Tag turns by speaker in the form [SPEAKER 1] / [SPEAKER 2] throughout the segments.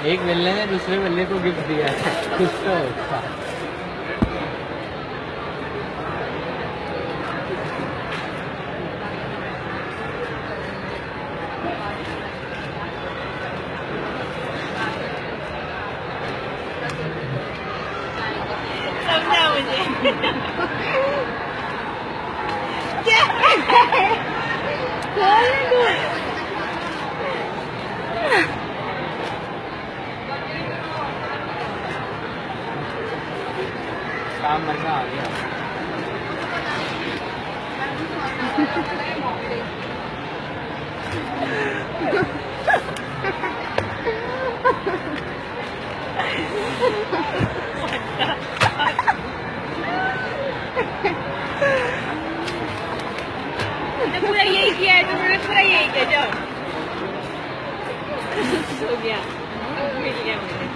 [SPEAKER 1] एक बिल्ले ने दूसरे बिल्ले को गिफ्ट दिया है, कुछ तो होगा।
[SPEAKER 2] समझा मुझे। क्या
[SPEAKER 1] काम मजा आ गया।
[SPEAKER 2] तो पूरा यही किया है, तो मैंने पूरा यही किया। जाओ हो गया, मिल गया मुझे।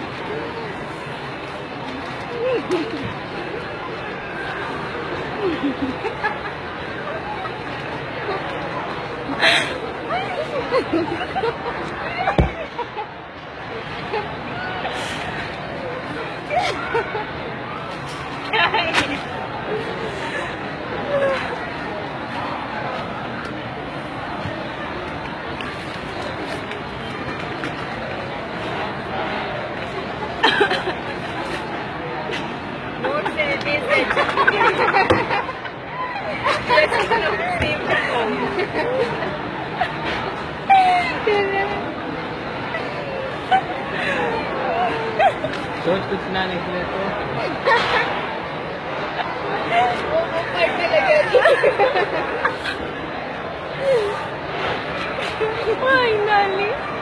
[SPEAKER 2] क्या है ये? नोट से
[SPEAKER 1] सोच कुछ ना निकले तो
[SPEAKER 2] वो पढ़ने लगेगी। Finally.